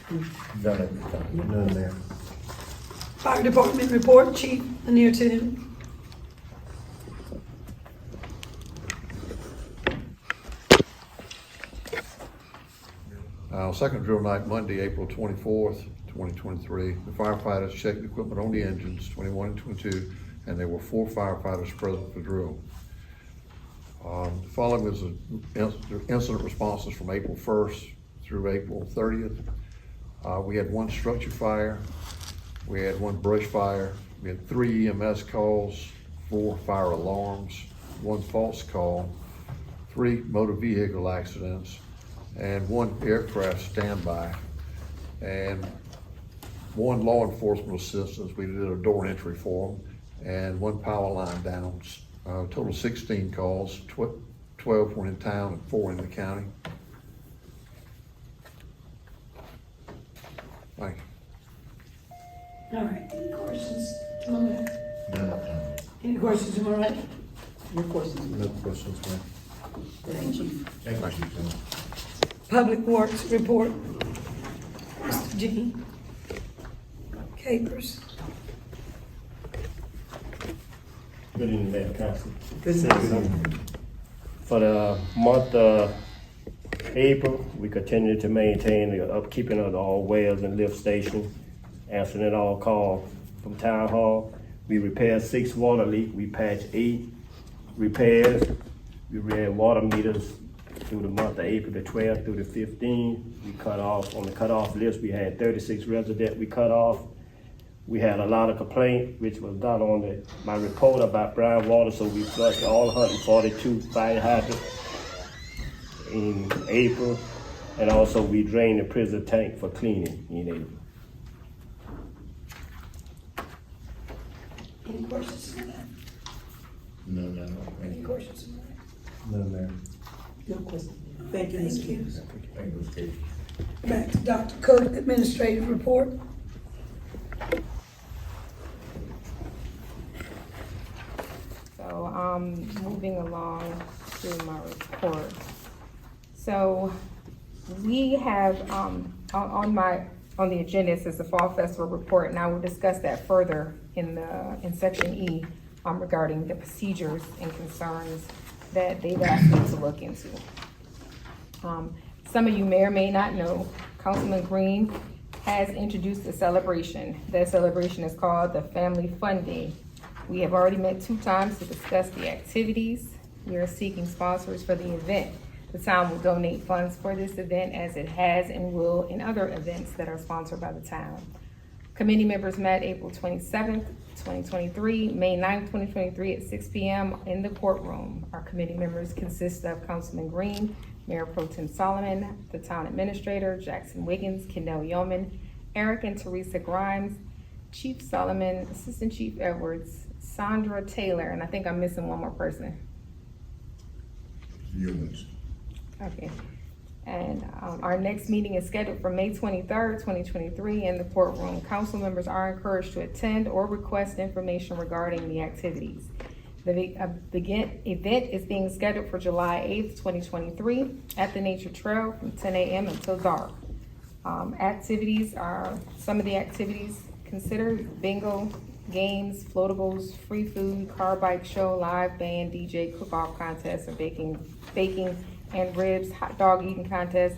None at this time. None there. Fire Department report, Chief Lanier Tim. Second drill night, Monday, April 24th, 2023. The firefighters checked equipment on the engines, 21 and 22, and there were 4 firefighters present for drill. The following is the incident responses from April 1st through April 30th. We had 1 structure fire, we had 1 brush fire, we had 3 EMS calls, 4 fire alarms, 1 false call, 3 motor vehicle accidents, and 1 aircraft standby, and 1 law enforcement assistance. We did a door entry for them, and 1 power line down. Total 16 calls, 12 were in town and 4 in the county. Thank you. All right, any questions to my left? None. Any questions to my right? No questions. No questions, ma'am. Thank you. Thank you. Public Works report, Mr. G. Capers. Good evening, Mayor Council. Good Citizens. For the month of April, we continue to maintain the upkeeping of all wells and lift stations, answering all calls from Town Hall. We repaired 6 water leaks, we patched 8 repairs. We read water meters through the month of April the 12th through the 15th. We cut off, on the cutoff list, we had 36 residents we cut off. We had a lot of complaints, which was not on my report about brown water, so we flushed all 142 fire hydrants in April. And also we drained the prison tank for cleaning in April. Any questions to my left? None, ma'am. Any questions to my right? None, ma'am. No questions. Thank you, Mr. Capers. Thank you, Mr. Capers. Back to Dr. Cook, administrative report. So, moving along to my report. So, we have, on the agenda, it says the Fall Festival report, and I will discuss that further in section E, regarding the procedures and concerns that they've asked me to look into. Some of you may or may not know, Councilman Green has introduced a celebration. That celebration is called the Family Fun Day. We have already met 2 times to discuss the activities. We are seeking sponsors for the event. The town will donate funds for this event as it has and will in other events that are sponsored by the town. Committee members met April 27th, 2023, May 9th, 2023 at 6 p.m. in the courtroom. Our committee members consist of Councilman Green, Mayor Pro Tem Solomon, the town administrator, Jackson Wiggins, Kendall Yeoman, Eric and Teresa Grimes, Chief Solomon, Assistant Chief Edwards, Sandra Taylor, and I think I'm missing one more person. Humans. Okay. And our next meeting is scheduled for May 23rd, 2023 in the courtroom. Council members are encouraged to attend or request information regarding the activities. The event is being scheduled for July 8th, 2023 at the Nature Trail from 10 a.m. until dark. Activities are, some of the activities considered: bingo, games, floatables, free food, car bike show, live band, DJ, cook-off contest, and baking and ribs, hot dog eating contest,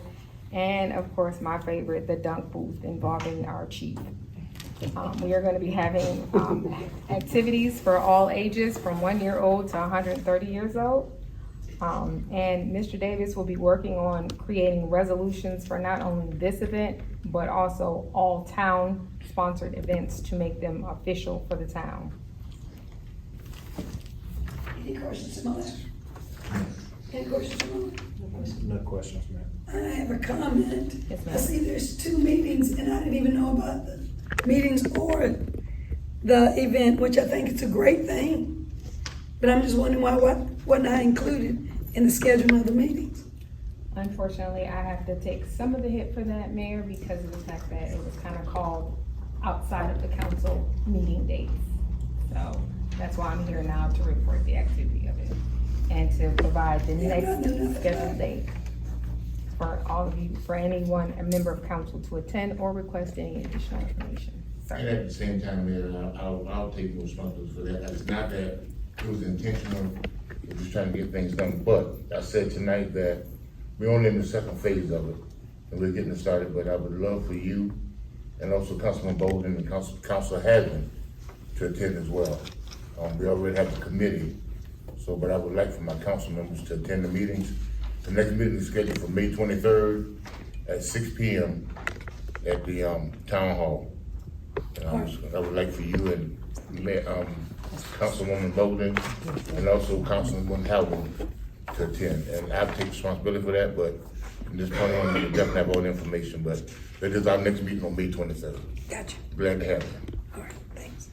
and of course my favorite, the dunk booth involving our chief. We are going to be having activities for all ages from 1 year old to 130 years old. And Mr. Davis will be working on creating resolutions for not only this event, but also all town sponsored events to make them official for the town. Any questions to my left? Any questions to my right? No questions, ma'am. I have a comment. Yes, ma'am. I see there's 2 meetings and I didn't even know about the meetings or the event, which I think it's a great thing. But I'm just wondering why what not included in the schedule of the meetings. Unfortunately, I have to take some of the hit for that, Mayor, because of the fact that it was kind of called outside of the council meeting dates. So that's why I'm here now to report the activity of it and to provide the next scheduled date. for all of you, for anyone, a member of council to attend or request any additional information. And Sorry. at the same time, Mayor, I'll take no responsibility for that. It's not that it was intentional, we're just trying to get things done. But I said tonight that we're only in the second phase of it, and we're getting it started, but I would love for you and also Councilman Bolden and Councilor Haslam to attend as well. We already have a committee, but I would like for my council members to attend the meetings. The next meeting is scheduled for May 23rd at 6 p.m. at the town hall. And I would like for you and Councilwoman Bolden and also Councilwoman Howard to attend. And I'll take responsibility for that, but from this point on, we'll definitely have all the information. But that is our next meeting on May 23rd. Gotcha. Glad to have you. All right, thanks.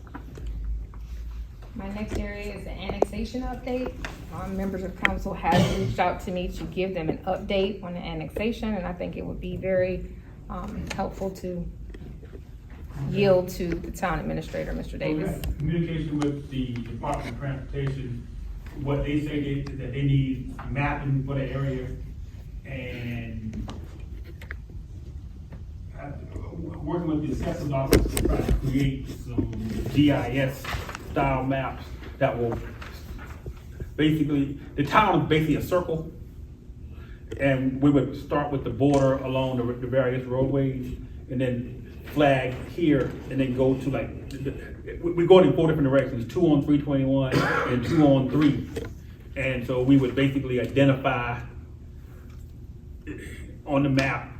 My next area is the annexation update. Members of council have reached out to me to give them an update on the annexation, and I think it would be very helpful to yield to the town administrator, Mr. Davis. Communication with the Department of Transportation, what they say that they need mapping for the area, and working with the assessor's office to try to create some GIS style maps that will basically, the town is basically a circle, and we would start with the border along the various roadways, and then flag here, and then go to like, we're going in 4 different directions, 2 on 321 and 2 on 3. And so we would basically identify on the map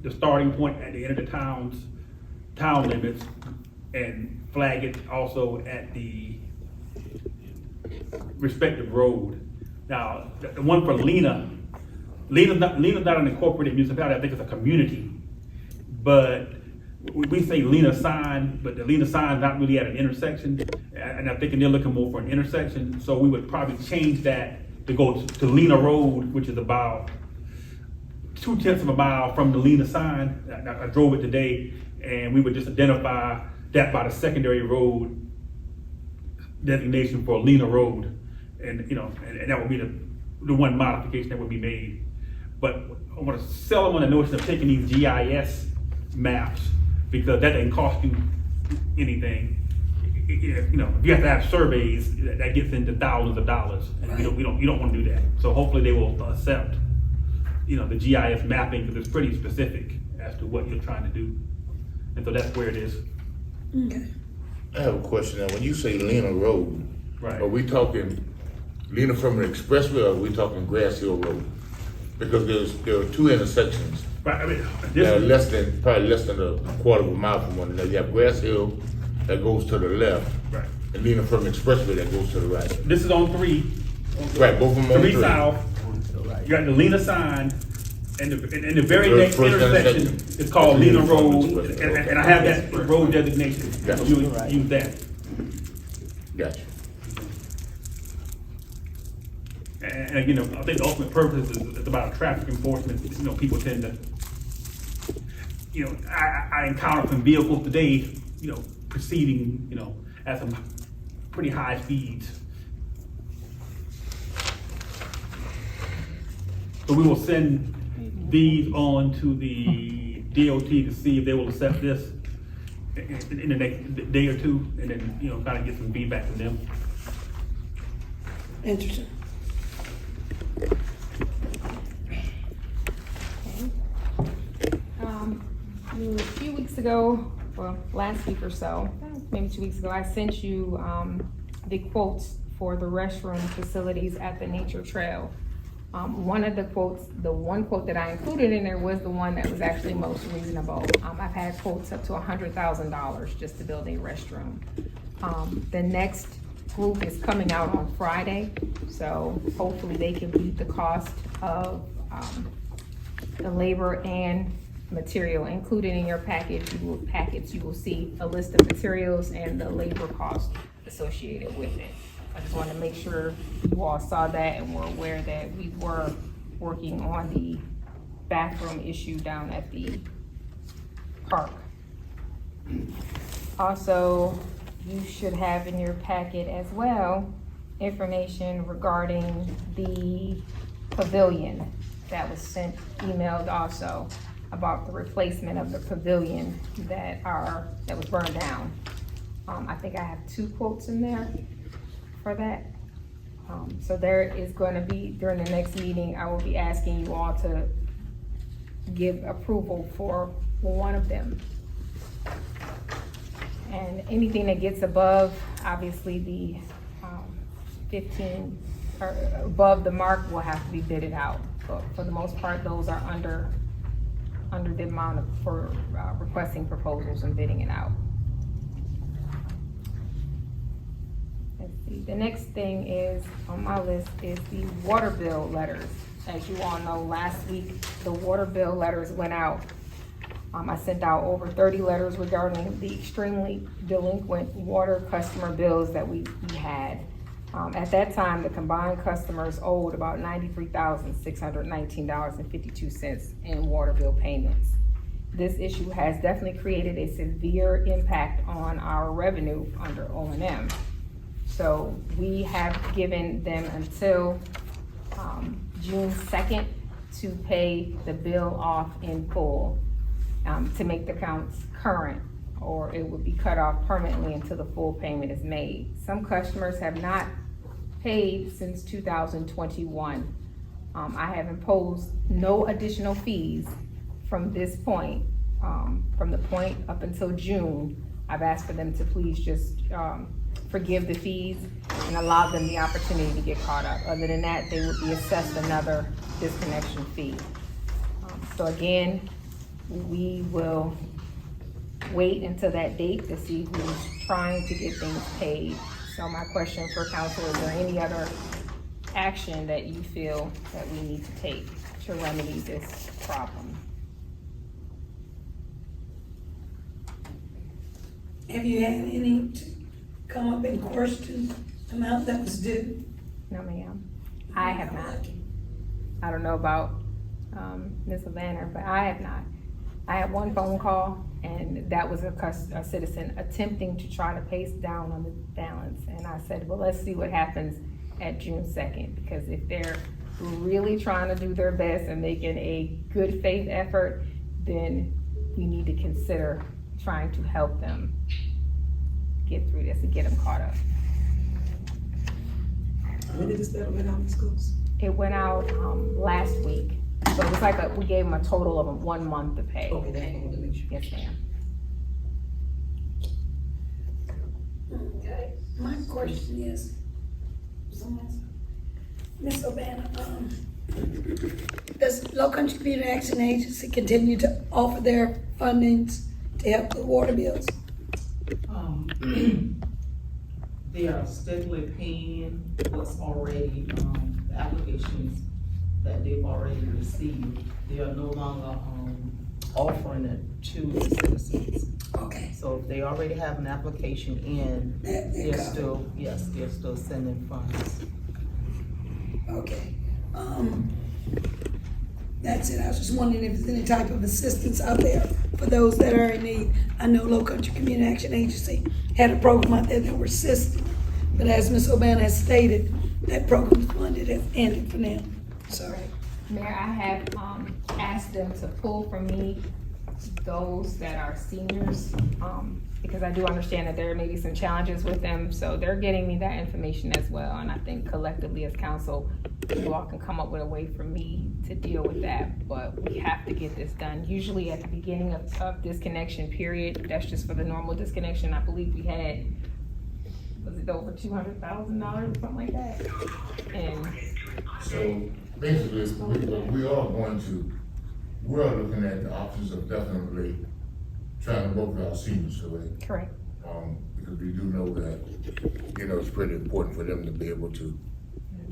the starting point at the end of the town limits, and flag it also at the respective road. Now, the one for Lena's not an incorporated municipality, I think it's a community. But we say Lena sign, but the Lena sign is not really at an intersection, and I'm thinking they're looking more for an intersection. So we would probably change that to go to Lena Road, which is about 2/10 of a mile from the Lena sign. I drove it today, and we would just identify that by the secondary road designation for Lena Road, and and that would be the one modification that would be made. But I want to sell them on the notion of taking these GIS maps, because that doesn't cost you anything. If you have to have surveys, that gets into thousands of dollars, and you don't want to do that. So hopefully they will accept the GIS mapping, because it's pretty specific as to what you're trying to do, and so that's where it is. Okay. I have a question now. When you say Lena Road, Right. are we talking Lena from the expressway, or are we talking Grass Hill Road? Because there are 2 intersections Right. I mean, that are this, probably less than a quarter of a mile from one another. You have Grass Hill that goes to the left, right. and Lena from the expressway that goes to the right. This is on 3. Right, both of them on 3 3. south. You got the Lena sign, and the very The next first intersection intersection. is called That's Lena Lena Road, Road. and I have that road designation. Gotcha. So you would use that. Gotcha. And again, I think the ultimate purpose is about traffic enforcement. People tend to, I encountered some vehicles today, proceeding, at some pretty high speeds. So we will send these on to the DOT to see if they will accept this in the next day or 2, and then, kind of get some feedback from them. Interesting. A few weeks ago, well, last week or so, maybe 2 weeks ago, I sent you the quotes for the restroom facilities at the nature trail. One of the quotes, the one quote that I included in there was the one that was actually most reasonable. I've had quotes up to $100,000 just to build a restroom. The next group is coming out on Friday, so hopefully they can beat the cost of the labor and material. Included in your package, you will see a list of materials and the labor cost associated with it. I just wanted to make sure you all saw that and were aware that we were working on the bathroom issue down at the park. Also, you should have in your packet as well information regarding the pavilion. that was emailed also about the replacement of the pavilion that was burned down. I think I have 2 quotes in there for that. So there is gonna be, during the next meeting, I will be asking you all to give approval for one of them. And anything that gets above, obviously the 15, or above the mark will have to be bidded out. But for the most part, those are under the amount for requesting proposals and bidding it out. Let's see, the next thing is, on my list, is the water bill letters. As you all know, last week, the water bill letters went out. I sent out over 30 letters regarding the extremely delinquent water customer bills that we had. At that time, the combined customers owed about $93,619.52 in water bill payments. This issue has definitely created a severe impact on our revenue under O&M. So we have given them until June 2nd to pay the bill off in full, to make the accounts current, or it would be cut off permanently until the full payment is made. Some customers have not paid since 2021. I have imposed no additional fees from this point, from the point up until June. I've asked for them to please just forgive the fees and allow them the opportunity to get caught up. Other than that, they would be assessed another disconnection fee. So again, we will wait until that date to see who's trying to get things paid. So my question for council, is there any other action that you feel that we need to take to remedy this problem? Have you had any to come up and question the amount that was due? No, ma'am. I have not. I don't know about Ms. Lavanner, but I have not. I had one phone call, and that was a citizen attempting to try to pay down on the balance. And I said, well, let's see what happens at June 2nd, because if they're really trying to do their best and making a good faith effort, then we need to consider trying to help them get through this and get them caught up. When did the settlement out in schools? It went out last week. So it was like we gave them a total of 1 month to pay. Okay, that one to make sure. Yes, ma'am. Okay, my question is, Ms. Urbana, does Low Country Community Action Agency continue to offer their fundings to help with water bills? They are steadily paying what's already, the applications that they've already received. They are no longer, offering it to the citizens. Okay. So if they already have an application in, They're they're still, yes, they're still sending funds. Okay, that's it. I was just wondering if there's any type of assistance out there for those that are in need. I know Low Country Community Action Agency had a program out there that were assisting, but as Ms. Urbana has stated, that program funded has ended for now, so. Mayor, I have asked them to pull from me those that are seniors, because I do understand that there may be some challenges with them, so they're getting me that information as well. And I think collectively as council, you all can come up with a way for me to deal with that, but we have to get this done. Usually at the beginning of disconnection period, that's just for the normal disconnection. I believe we had, was it over $200,000 or something like that? And So basically, we are looking at the options of definitely trying to work with our seniors, correct? correct. Because we do know that, it's pretty important for them to be able to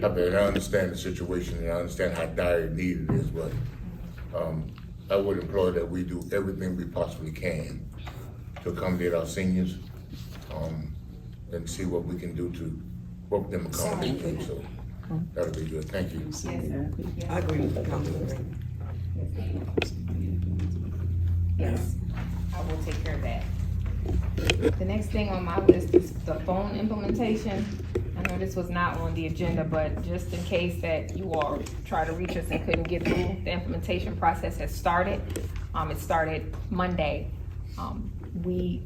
help. And I understand the situation and I understand how dire need it is, but I would implore that we do everything we possibly can to accommodate our seniors, and see what we can do to help them accommodate them. So that'll be good. Thank you. Yes, sir. Yes. I agree with Councilman. Yes, I will take care of that. The next thing on my list is the phone implementation. I know know this was not on the agenda, but just in case that you all try to reach us and couldn't get through, the implementation process has started. It started Monday. We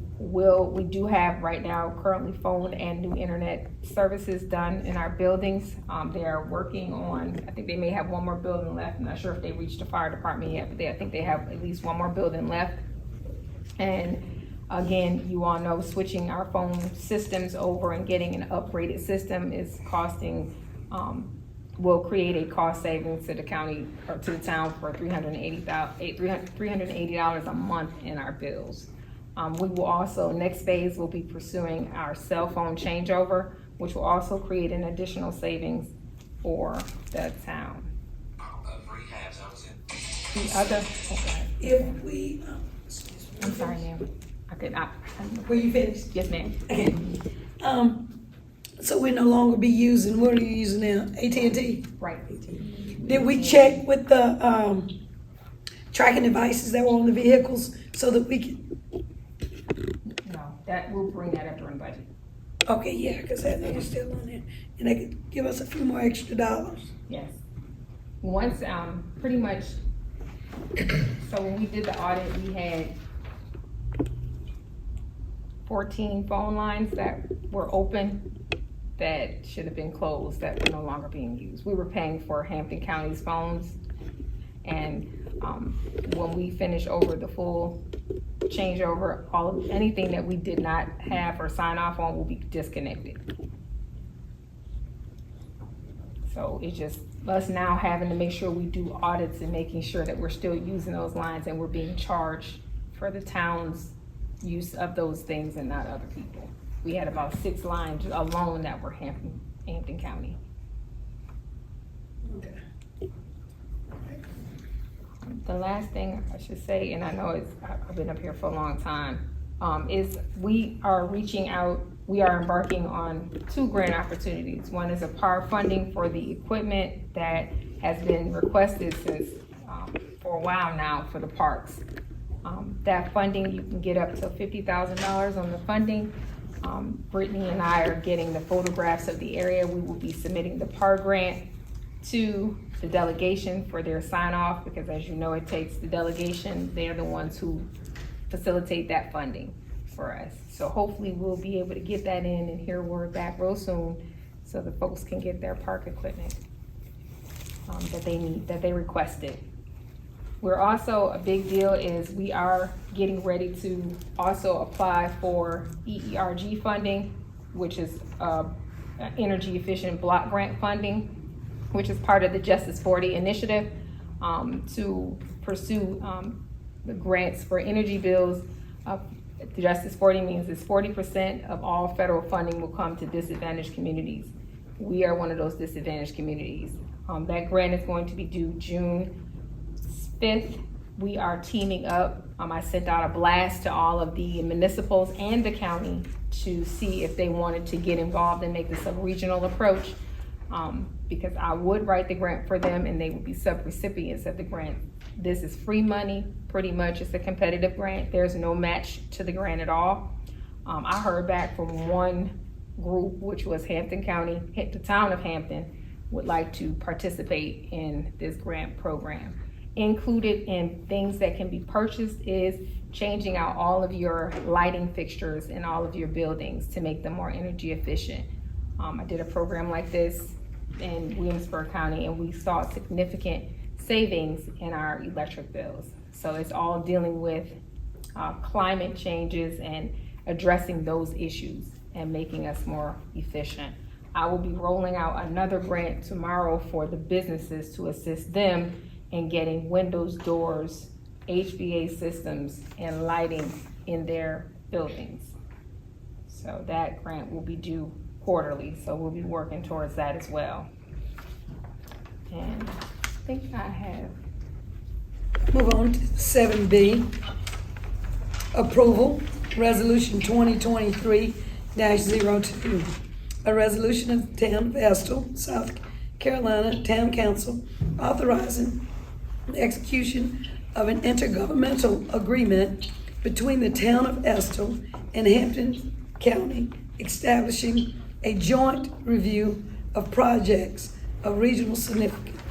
do have right now currently phone and new internet services done in our buildings. They are working on, I think they may have one more building left. I'm not sure if they reached the fire department yet, but I think they have at least one more building left. And again, you all know switching our phone systems over and getting an upgraded system is costing, will create a cost savings to the county or to the town for $380 a month in our bills. We will also, next phase, will be pursuing our cell phone changeover, which will also create an additional savings for the town. The other, If we, I'm sorry, ma'am. I could not. were you finished? Yes, ma'am. Okay. So we no longer be using, what are you using now? AT&T? Right. Did we check with the, tracking devices that were on the vehicles so that we could, No, that, we'll bring that up during budget. okay, yeah, cause that thing is still on there. And they could give us a few more extra dollars. Yes. Once, pretty much, so when we did the audit, we had 14 phone lines that were open that should have been closed, that were no longer being used. We were paying for Hampton County's phones. And, when we finish over the full changeover, anything that we did not have or sign off on will be disconnected. So it's just us now having to make sure we do audits and making sure that we're still using those lines and we're being charged for the town's use of those things and not other people. We had about 6 lines alone that were Hampton County. Okay. The last thing I should say, and I know I've been up here for a long time, is we are reaching out, we are embarking on 2 grant opportunities. One is a PAR funding for the equipment that has been requested since, for a while now for the parks. That funding, you can get up to $50,000 on the funding. Brittany and I are getting the photographs of the area. We will be submitting the PAR grant to the delegation for their sign off, because as you know, it takes the delegation, they're the ones who facilitate that funding for us. So hopefully we'll be able to get that in and hear word back real soon so the folks can get their park equipment that they need, that they requested. We're also, a big deal is we are getting ready to also apply for EERG funding, which is energy efficient block grant funding, which is part of the Justice 40 initiative, to pursue the grants for energy bills. The Justice 40 means it's 40% of all federal funding will come to disadvantaged communities. We are one of those disadvantaged communities. That grant is going to be due June 5th. We are teaming up. I sent out a blast to all of the municipals and the county to see if they wanted to get involved and make this a regional approach. Because I would write the grant for them and they would be sub-recipients of the grant. This is free money, pretty much. It's a competitive grant. There's no match to the grant at all. I heard back from one group, which was Hampton County, the town of Hampton, would like to participate in this grant program. Included in things that can be purchased is changing out all of your lighting fixtures in all of your buildings to make them more energy efficient. I did a program like this in Williamsburg County and we saw significant savings in our electric bills. So it's all dealing with climate changes and addressing those issues and making us more efficient. I will be rolling out another grant tomorrow for the businesses to assist them in getting windows, doors, HVAC systems, and lighting in their buildings. So that grant will be due quarterly, so we'll be working towards that as well. And I think I have. Move on to 7B. Approval, Resolution 2023-02. A resolution of the Town of Estill, South Carolina Town Council authorizing the execution of an intergovernmental agreement between the Town of Estill and Hampton County establishing a joint review of projects of regional significance.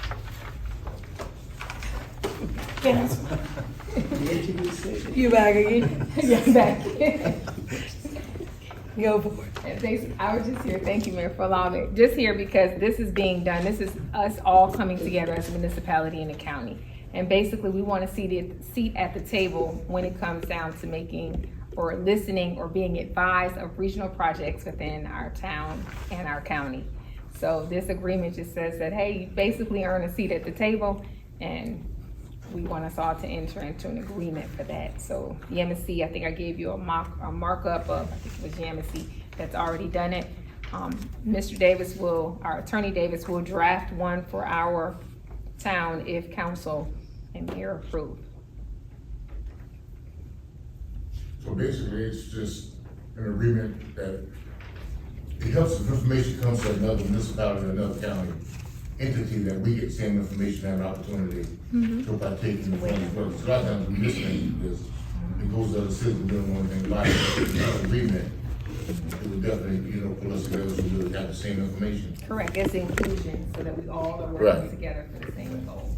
Council. You back again? Yeah, back. Go for it. And I was just here, thank you, Mayor, for allowing me, just here because this is being done, this is us all coming together as a municipality in the county. And basically, we want to seat at the table when it comes down to making or listening or being advised of regional projects within our town and our county. So this agreement just says that, hey, you basically earn a seat at the table, and we want us all to enter into an agreement for that. So Yemassee, I think I gave you a markup of, I think it was Yemassee, that's already done it. Our Attorney Davis will draft one for our town if council and mayor approve. So basically, it's just an agreement that it helps if information comes to another municipality or another county entity, that we get the same information and opportunity to partake in the funds as well. So a lot of times we listening to this, it goes to other citizens, we don't know anything about it. But agreement, it would definitely, pull us together so we would have the same information. Correct, it's inclusion, so that we all are working Right. together for the same goal.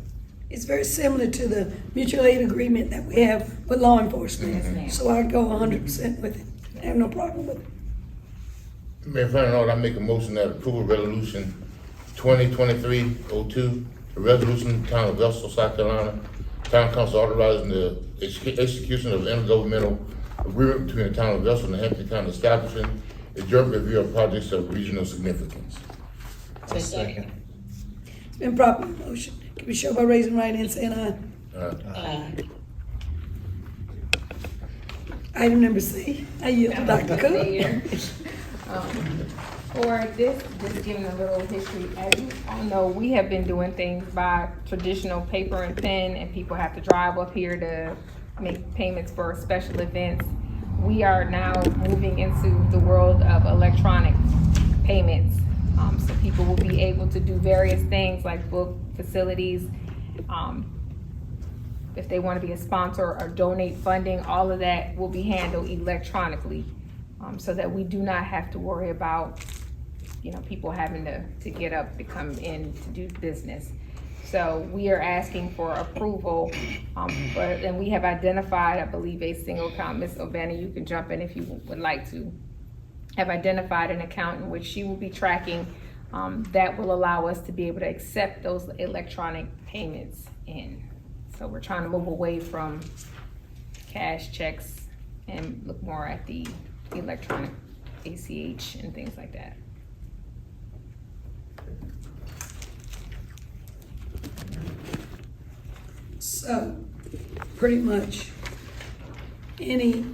It's very similar to the mutual aid agreement that we have with law enforcement. Yes, ma'am. So I'd go 100% with it. I have no problem with it. Mayor, final note, I make a motion that approval resolution 2023-02, a resolution, Town of Estill, South Carolina, Town Council authorizing the execution of intergovernmental agreement between the Town of Estill and the Hampton County establishing a joint review of projects of regional significance. Second. It's been properly motion. Can we show by raising right hand and saying aye? Aye. Item number C, I yield to Dr. Cook. Mayor. For this, just giving a little history, as you all know, we have been doing things by traditional paper and pen, and people have to drive up here to make payments for special events. We are now moving into the world of electronic payments. So people will be able to do various things like book facilities, if they want to be a sponsor or donate funding, all of that will be handled electronically, so that we do not have to worry about, people having to get up to come in to do business. So we are asking for approval, and we have identified, I believe, a single account. Ms. O'Bannon, you can jump in if you would like to. Have identified an account in which she will be tracking, that will allow us to be able to accept those electronic payments in. So we're trying to move away from cash checks and look more at the electronic ACH and things like that. So, pretty much, any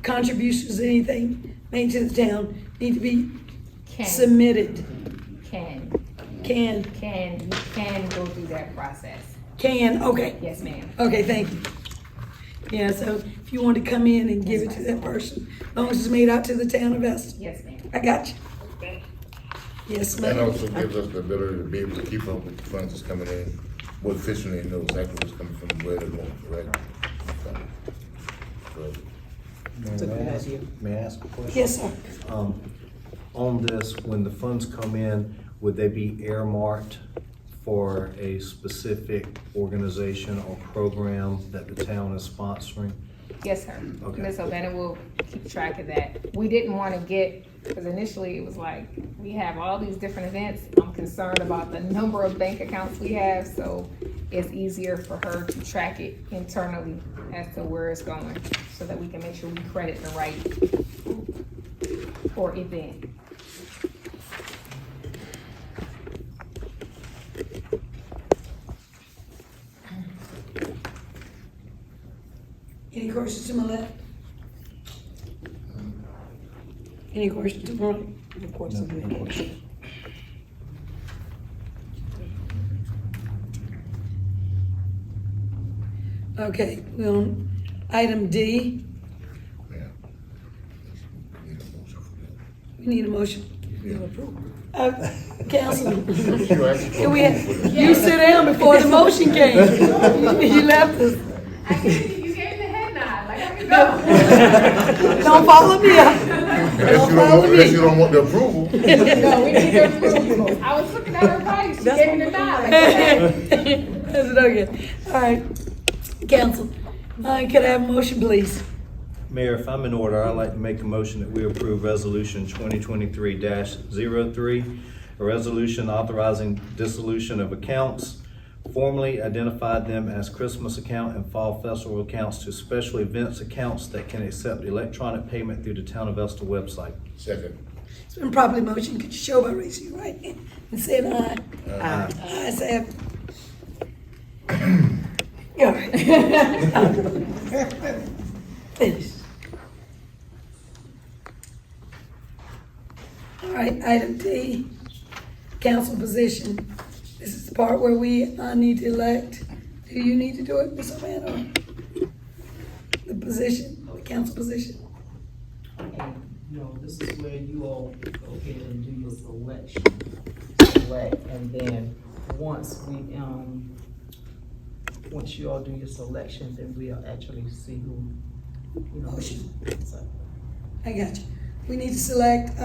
contributions, anything made to the town need to be submitted. Can Can, go through that process. okay. Yes, ma'am. Okay, thank you. Yeah, so if you want to come in and give it to that person, as long as it's made out to the town of Estill. Yes, ma'am. I got you. Yes, And ma'am. also gives us the ability to be able to keep up with the funds that's coming in more efficiently and know exactly what's coming from where they're going, correct? Correct. May I ask a question? Yes, sir. On this, when the funds come in, would they be earmarked for a specific organization or program that the town is sponsoring? Yes, sir. Okay. Ms. O'Bannon will keep track of that. We didn't want to because initially it was like, we have all these different events. I'm concerned about the number of bank accounts we have, so it's easier for her to track it internally as to where it's going, so that we can make sure we credit the right or event. Any questions to my left? Any questions to my right? No questions. No questions. Okay, we're on item D. Yeah. Need a motion for that. We need a motion. Yeah. Councilman, You asked for can we approval for that. you sit down before the motion came. You left us. You gave the head nod, like, I can Don't follow me up. Unless you don't want the approval. No, we need their approval. I was looking at her body, she gave me the nod. Like, okay. That's it, okay. All right, council, can I have a motion, please? Mayor, if I'm in order, I'd like to make a motion that we approve resolution 2023-03, a resolution authorizing dissolution of accounts, formally identified them as Christmas account and fall festival accounts to special events accounts that can accept electronic payment through the Town of Estill website. Second. It's been properly motioned. Could you show by raising your right hand and saying aye? Aye. Ayes have it. All right. Finish. All right, item D, council position. This is the part where we need to elect. Do you need to do it, Ms. O'Bannon? The position, the council position? Okay, no, this is where you all go ahead and do your selection. Select, and then once you all do your selection, then we'll actually see who, you know. Motion. So, I got you. We need to select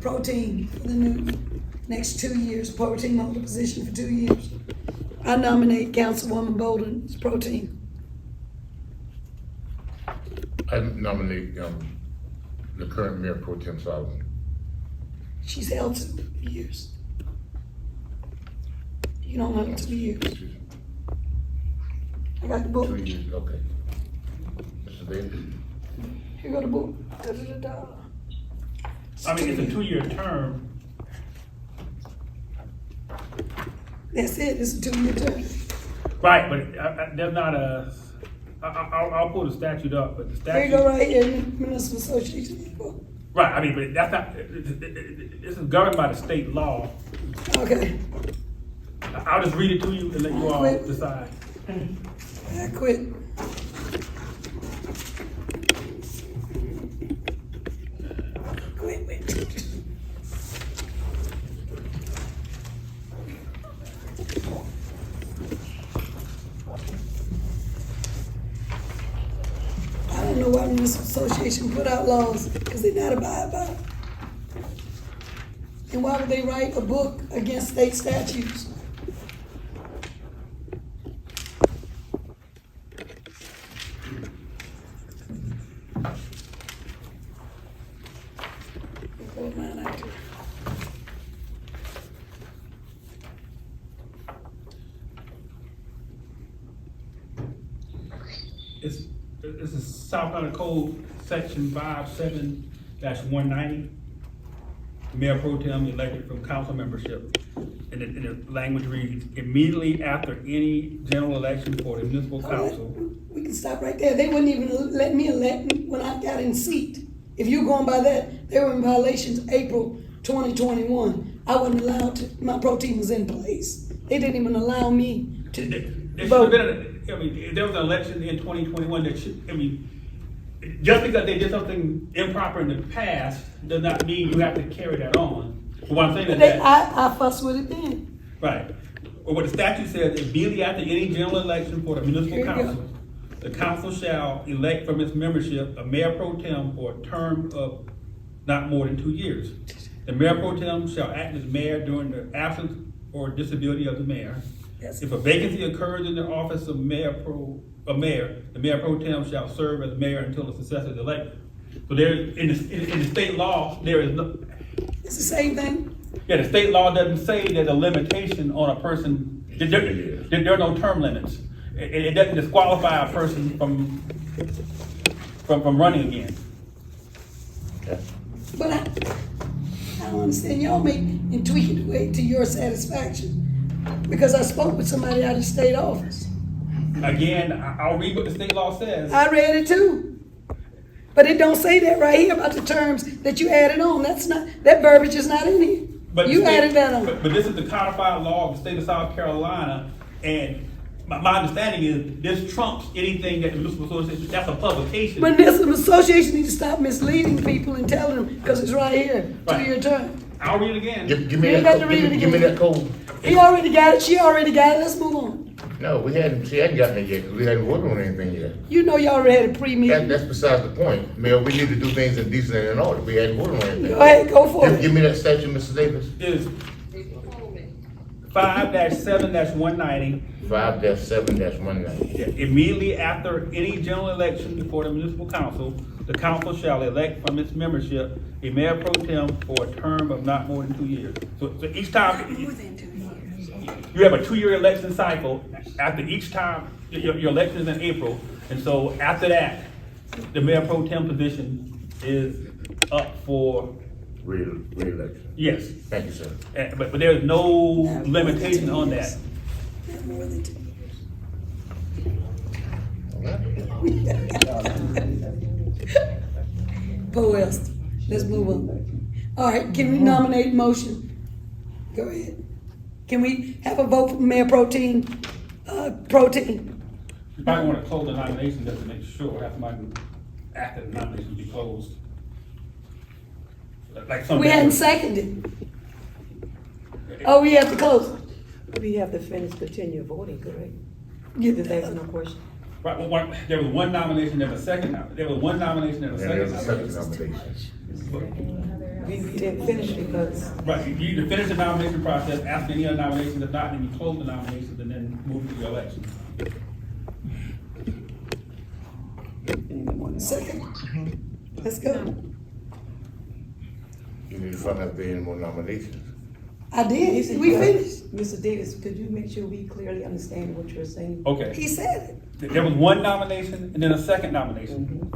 pro team for the new next 2 years, pro team holder position for 2 years. I nominate Councilwoman Bolden as pro team. I nominate, the current Mayor Pro Tem Solomon. She's held 2 years. You don't have 2 years. I got the book. 2 years, okay. Mr. Davis? Here go the book. Da-da-da-da. I mean, it's a 2-year term. That's it, it's a 2-year term. Right, but there's not I'll pull the statute up, but the Here you go statute. right here, Municipal Association. Right, I mean, but that's not, this is governed by the state law. Okay, I'll just read it to you and let you all decide. I quit. Quit. I don't know why the Municipal Association put out laws, because they're not abide by it. And why would they write a book against state statutes? Pull mine out here. This is South Carolina Code, section 57-190. Mayor Pro Tem elected from council membership. And the language reads, immediately after any general election for the municipal council. We can stop right there. They wouldn't even let me elect when I got in seat. If you're going by that, they were in violations April 2021. I wasn't allowed to, my pro team was in place. They didn't even allow me to There should have vote. been, if there was an election in 2021 that should, just because they did something improper in the past does not mean you have to carry that on. But what I'm saying is that. I fussed with it then. Right. Or what the statute says, immediately after any general election for the municipal Here you go. council, the council shall elect from its membership a mayor pro tem for a term of not more than 2 years. The mayor pro tem shall act as mayor during the absence or disability of the mayor. Yes. If a vacancy occurs in the office of the mayor pro tem shall serve as mayor until a successor is elected. So there, in the state law, there is no, It's the same thing. yeah, the state law doesn't say there's a limitation on a person, there are no term limits. It doesn't disqualify a person from running again. But I don't understand. Y'all make and tweak it way to your satisfaction. Because I spoke with somebody out of state office. Again, I'll read what the state law says. I read it too. But it don't say that right here about the terms that you added on. That's not, that verbiage is not in here. But You the state- added that on. But this is the codified law of the state of South Carolina, and my understanding is this trumps anything that the municipal association, that's a publication. But this association needs to stop misleading people and telling them, because it's right here, Right. 2-year term. I'll read it again. Give me You that got to code, read it give me again. that code. He already got it, she already got it, let's move on. No, she hadn't gotten it yet, 'cause we hadn't voted on anything yet. You know you already had a pre-meeting. That's besides the point. Mayor, we need to do things in decent and in order. We hadn't voted on anything. Go ahead, go for Give it. me that statute, Mr. Davis. Is 5-7-190. 5-7-190. Immediately after any general election before the municipal council, the council shall elect from its membership a mayor pro tem for a term of not more than 2 years. So each time, you have a 2-year election cycle. After each time, your election is in April, and so after that, the mayor pro tem position is up for, Re-election. yes. Thank you, sir. But there's no limitation on that. Not more than 2 Poe Estill. Let's move on. All right, can we nominate motion? Go ahead. Can we have a vote for Mayor Pro Tem? You might want to close the nomination just to make sure, after the nomination be closed. Like some. We hadn't seconded. Oh, we have to close it. We have to finish, continue voting, correct? Get If there's the- no question. Right, well, there was one nomination, there was a second, there was one nomination and a And there's a second. second nomination. We didn't finish because Right, you either finish the nomination process, ask any other nominations, if not, then you close the nominations and then move to your election. Second. Let's go. You need to find out if there are any more nominations. I did. We finished. Mr. Davis, could you make sure we clearly understand what you're saying? Okay, He said it. there was one nomination and then a second nomination.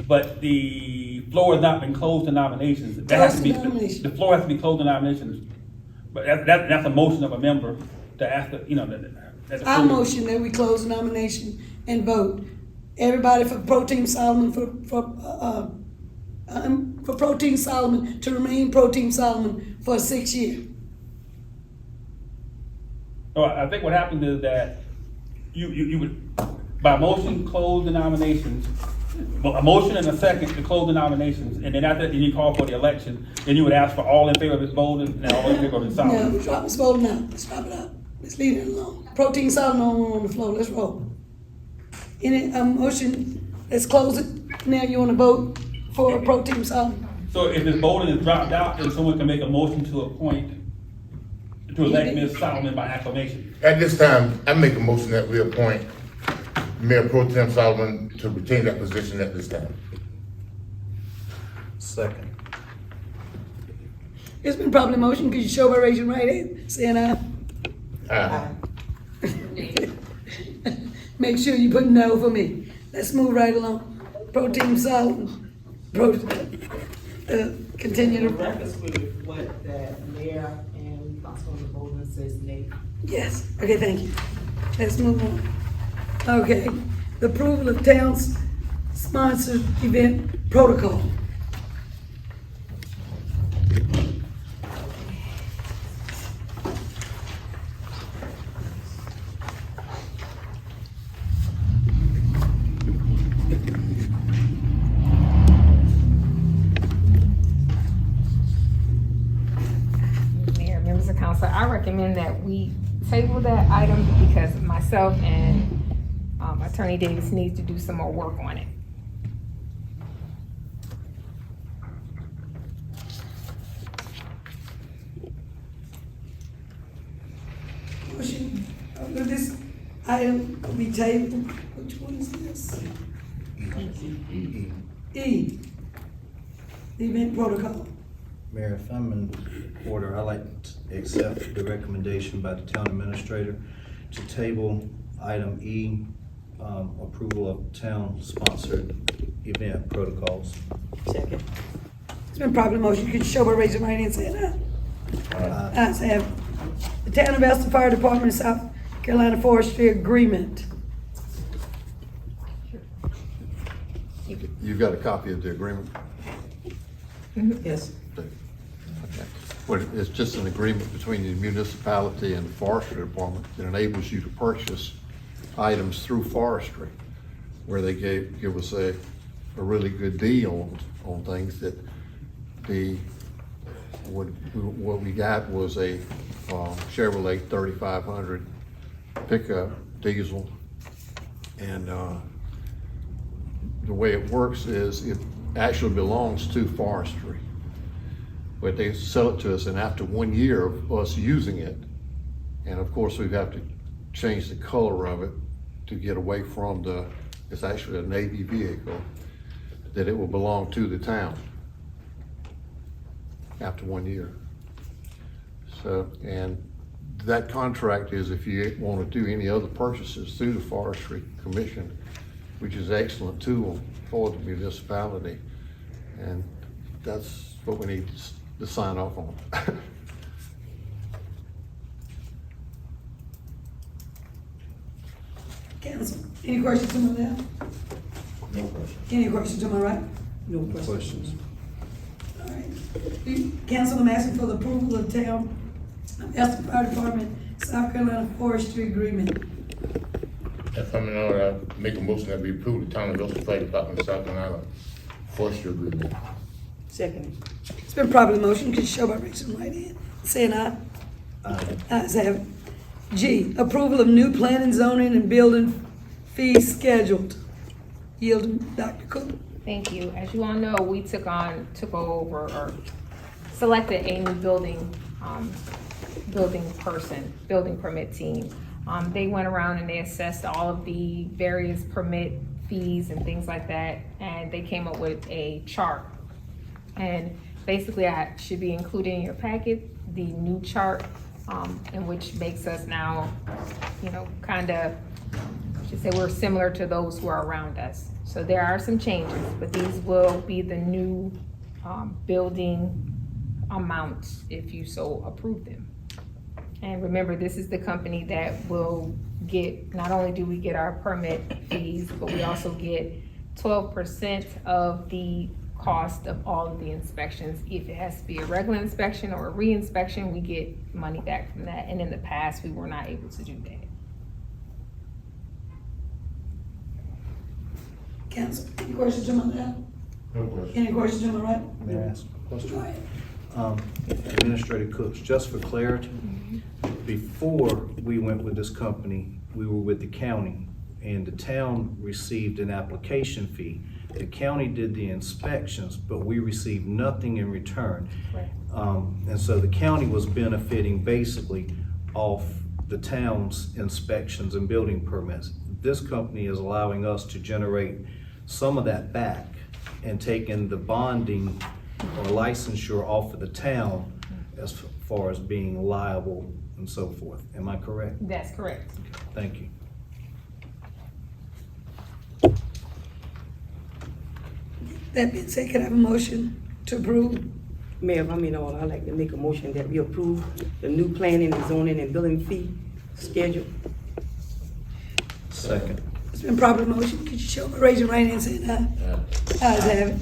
But the floor has not been closed to nominations. That has to be, Close to nomination. the floor has to be closed to nominations. But that's a motion of a member to ask, that's I motion that we close the nomination and vote. Everybody for Pro Tem Solomon, for Pro Tem Solomon to remain Pro Tem Solomon for 6 years. So I think what happened is that you would, by motion, close the nominations, a motion and a second to close the nominations, and then after that, then you call for the election, then you would ask for all in favor of this vote and all in favor of this No, Solomon. we drop this vote now. Let's drop it out. Let's leave it alone. Pro Tem Solomon on the floor. Let's roll. Any motion? Let's close it. Now you want to vote for Pro Tem Solomon? So if this voting is dropped out, then someone can make a motion to elect Ms. Solomon by acclamation. At this time, I make a motion that we appoint Mayor Pro Tem Solomon to retain that position at this time. Second. It's been probably motion. Could you show by raising your right hand? Saying aye. Make sure you put no for me. Let's move right along. Pro Tem Solomon. Continue The to, records will reflect that Mayor and Councilwoman Bowman says nay. yes. Okay, thank you. Let's move on. Okay, the approval of town's sponsored event protocol. Mayor, members of council, I recommend that we table that item because myself and Attorney Davis needs to do some more work on it. Motion, this item will be tabled. Which one is this? E. The event protocol. Mayor, if I'm in order, I'd like to accept the recommendation by the town administrator to table item E, approval of town-sponsored event protocols. Second. It's been properly motion. Could you show by raising right hand and saying aye? Ayes have it. The Town of Estill Fire Department, South Carolina Forestry Agreement. You've got a copy of the agreement? Yes. Okay. Well, it's just an agreement between the municipality and the forestry department that enables you to purchase items through forestry, where they give us a really good deal on things that what we got was a Chevrolet 3500 pickup, diesel. And the way it works is it actually belongs to Forestry. But they sell it to us, and after 1 year of us using it, and of course we have to change the color of it to get away from it's actually a Navy vehicle, that it will belong to the town after 1 year. So, and that contract is if you want to do any other purchases through the Forestry Commission, which is an excellent tool for the municipality. And that's what we need to sign off on. Council, any questions to my left? No question. Any questions to my right? No questions. Questions? All right. Council, I'm asking for the approval of town of Estill Fire Department, South Carolina Forestry Agreement. If I'm in order, I make a motion that we approve the town of Estill Fire Department, South Carolina, Forestry Agreement. Second. It's been properly motioned, could you show by raising right hand, saying aye? Aye. Ayes have it. G, approval of new planning, zoning, and building fees scheduled. Yielding, Dr. Cook. Thank you. As you all know, we took over or selected a new building permit team. They went around and they assessed all of the various permit fees and things like that, and they came up with a chart. And basically, I should be including in your packet the new chart, in which makes us now, kind of, I should say we're similar to those who are around us. So there are some changes, but these will be the new building amounts if you so approve them. And remember, this is the company that will get, not only do we get our permit fees, but we also get 12% of the cost of all of the inspections. If it has to be a regular inspection or a re-inspection, we get money back from that. And in the past, we were not able to do that. Council, any questions to my left? No question. Any questions to my right? May I ask a question? Go ahead. Administrator Cooks, just for clarity, before we went with this company, we were with the county, and the town received an application fee. The county did the inspections, but we received nothing in return. Right. And so the county was benefiting basically off the town's inspections and building permits. This company is allowing us to generate some of that back and taking the bonding or licensure off of the town as far as being liable and so forth. Am I correct? That's correct. Thank you. That being said, can I have a motion to approve? Mayor, if I'm in order, I'd like to make a motion that we approve the new planning, and zoning, and building fee schedule. Second. It's been properly motioned, could you show by raising right hand, saying aye? Ayes have it.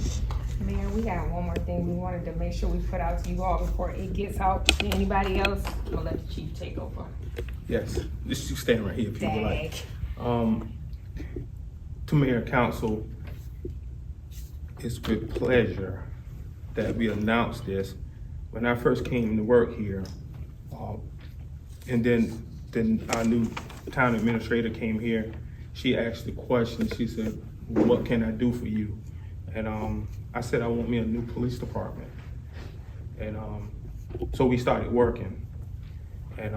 Mayor, we got one more thing we wanted to make sure we put out to you all before it gets out to anybody else. I'll let the chief take over. Yes, just you stand right here if you would like. Dag. To Mayor and Council, it's with pleasure that we announce this. When I first came to work here, and then our new town administrator came here, she asked the question, she said, what can I do for you? And I said, I want me a new police department. And so we started working. And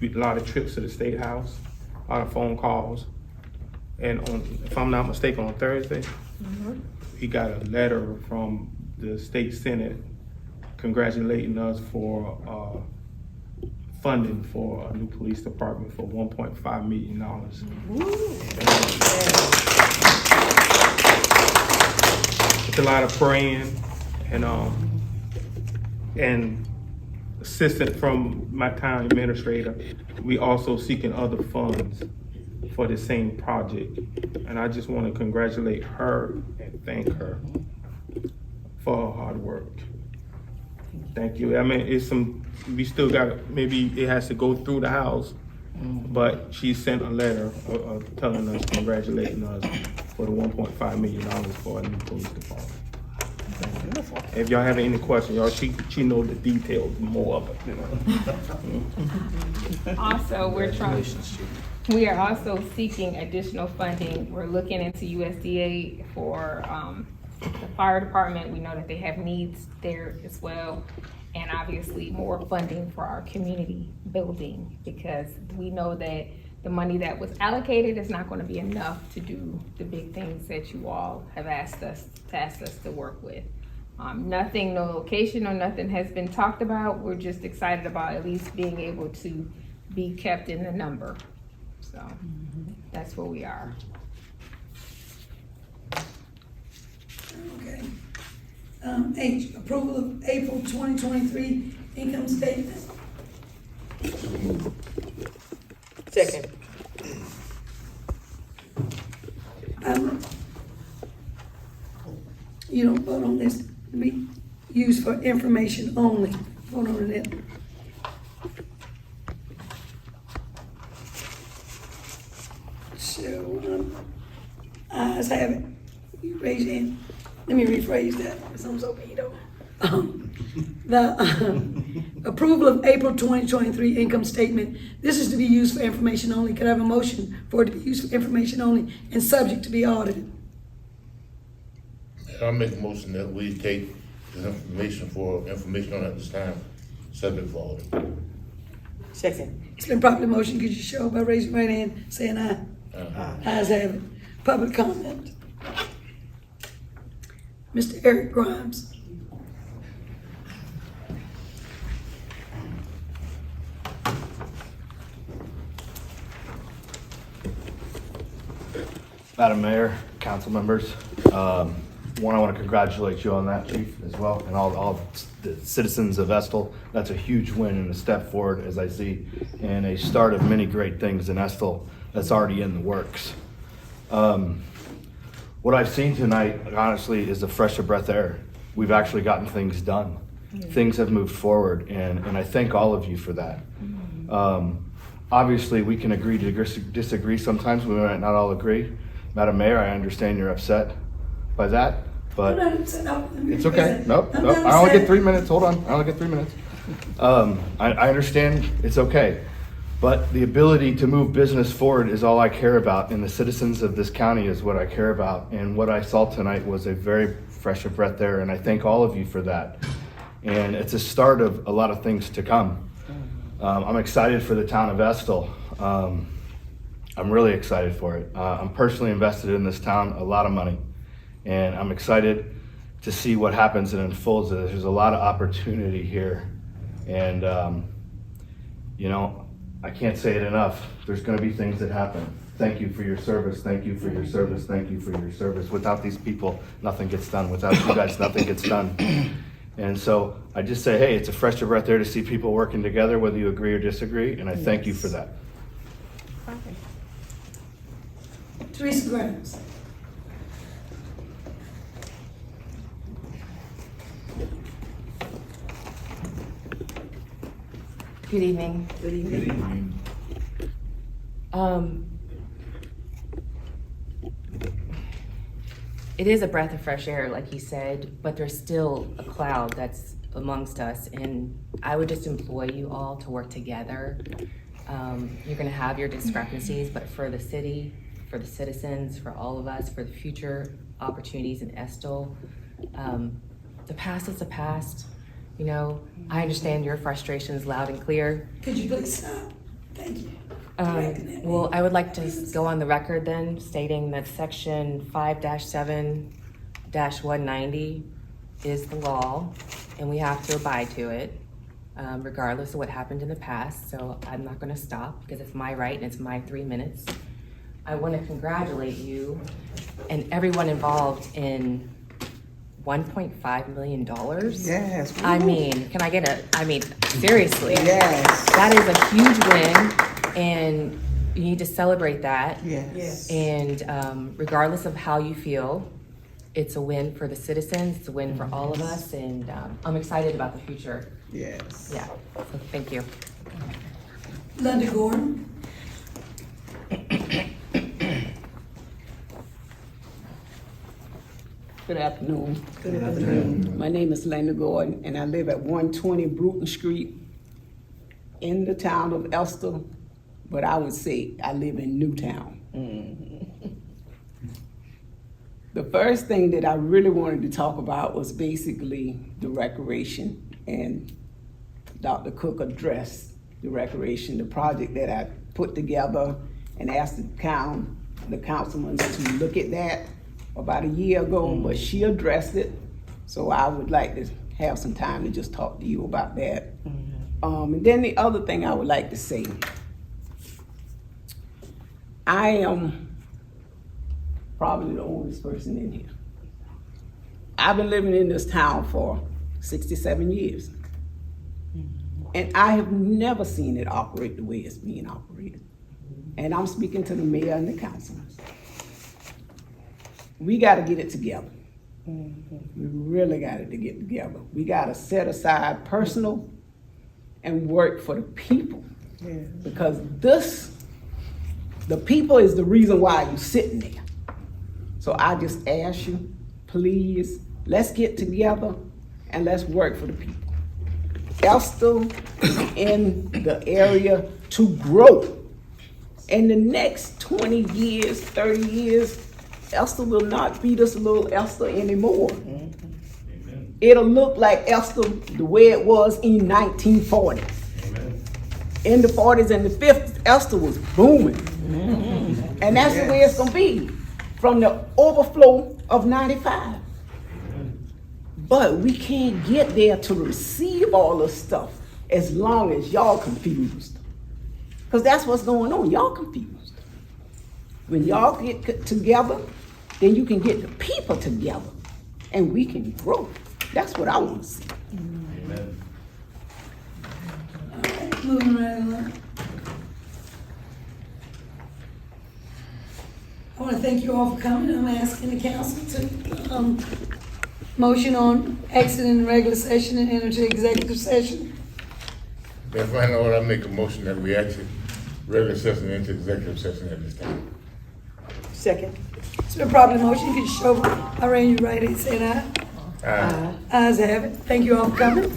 we did a lot of trips to the State House, a lot of phone calls. And if I'm not mistaken, on Thursday, we got a letter from the State Senate congratulating us for funding for a new police department for $1.5 million. It's a lot of praying and assistance from my town administrator. We also seeking other funds for the same project. And I just want to congratulate her and thank her for her hard work. Thank you. I mean, we still got, maybe it has to go through the House, but she sent a letter telling us, congratulating us for the $1.5 million for a new police department. Thank If y'all have any questions, y'all, she know the details more of it, you know. Also, we are also seeking additional funding. We're looking into USDA for, the fire department. We know that they have needs there as well. And obviously more funding for our community building, because we know that the money that was allocated is not gonna be enough to do the big things that you all have asked us to work with. Nothing, no location or nothing has been talked about. We're just excited about at least being able to be kept in the number. So that's where we are. Okay. H, approval of April 2023 income statement. Second. You don't vote on this, to be used for information only. Vote on it. So, ayes have it. You raise your hand. Let me rephrase that, because I'm so veto. The approval of April 2023 income statement, this is to be used for information only. Could I have a motion for it to be used for information only and subject to be audited? I'll make a motion that we take the information on at this time, subject for audit. Second. It's been properly motioned. Could you show by raising your right hand, saying aye? Ayes have it. Public comment. Mr. Eric Grimes. Madam Mayor, council members, one, I want to congratulate you on that, Chief, as well, and all the citizens of Estill. That's a huge win and a step forward, as I see, and a start of many great things in Estill that's already in the works. What I've seen tonight, honestly, is a fresh of breath air. We've actually gotten things done. Things have moved forward, and I thank all of you for that. Obviously, we can agree to disagree sometimes. We might not all agree. Madam Mayor, I understand you're upset by that, but it's okay. Nope. I only get 3 minutes. Hold on. I only get 3 minutes. I understand it's okay, but the ability to move business forward is all I care about, and the citizens of this county is what I care about. And what I saw tonight was a very fresh of breath there, and I thank all of you for that. And it's a start of a lot of things to come. I'm excited for the town of Estill. I'm really excited for it. I'm personally invested in this town, a lot of money, and I'm excited to see what happens and unfolds. There's a lot of opportunity here, and I can't say it enough. There's going to be things that happen. Thank you for your service. Thank you for your service. Thank you for your service. Without these people, nothing gets done. Without you guys, nothing gets done. And so I just say, hey, it's a fresh breath there to see people working together, whether you agree or disagree, and I thank you for that. Teresa Grimes. Good evening. Good evening. It is a breath of fresh air, like you said, but there's still a cloud that's amongst us, and I would just implore you all to work together. You're gonna have your discrepancies, but for the city, for the citizens, for all of us, for the future opportunities in Estill, the past is the past. You know, I understand your frustrations loud and clear. Could you please stop? Thank you. Well, I would like to go on the record then stating that section 5-7-190 is the law, and we have to abide to it, regardless of what happened in the past. So I'm not gonna stop because it's my right and it's my 3 minutes. I wanna congratulate you and everyone involved in $1.5 million. Yes. I mean, seriously. Yes. That is a huge win, and you need to celebrate that. Yes. And regardless of how you feel, it's a win for the citizens, it's a win for all of us, and I'm excited about the future. Yes. Yeah, so thank you. Linda Gordon. Good afternoon. Good afternoon. My name is Linda Gordon, and I live at 120 Bruton Street in the town of Estill, but I would say I live in Newtown. The first thing that I really wanted to talk about was basically the recreation, and Dr. Cook addressed the recreation, the project that I put together and asked the councilman to look at that about a year ago, but she addressed it. So I would like to have some time to just talk to you about that. And then the other thing I would like to say, I am probably the oldest person in here. I've been living in this town for 67 years. And I have never seen it operate the way it's being operated. And I'm speaking to the mayor and the councilman. We gotta get it together. We really got to get together. We gotta set aside personal and work for the people. Because the people is the reason why you're sitting there. So I just ask you, please, let's get together and let's work for the people. Estill is in the area to grow. In the next 20 years, 30 years, Estill will not be this little Estill anymore. It'll look like Estill the way it was in 1940. In the 40s and the 50s, Estill was booming. And that's the way it's gonna be from the overflow of 95. But we can't get there to receive all this stuff as long as y'all confused. Because that's what's going on, y'all confused. When y'all get together, then you can get the people together and we can grow. That's what I want to see. Amen. All right, moving right along. I want to thank you all for coming. I'm asking the council to motion on exiting regular session and enter to executive session. If I order, I make a motion that we exit regular session into executive session at this time. Second. It's been properly motion. You can show by raising your right hand, saying aye. Aye. Ayes have it. Thank you all for coming.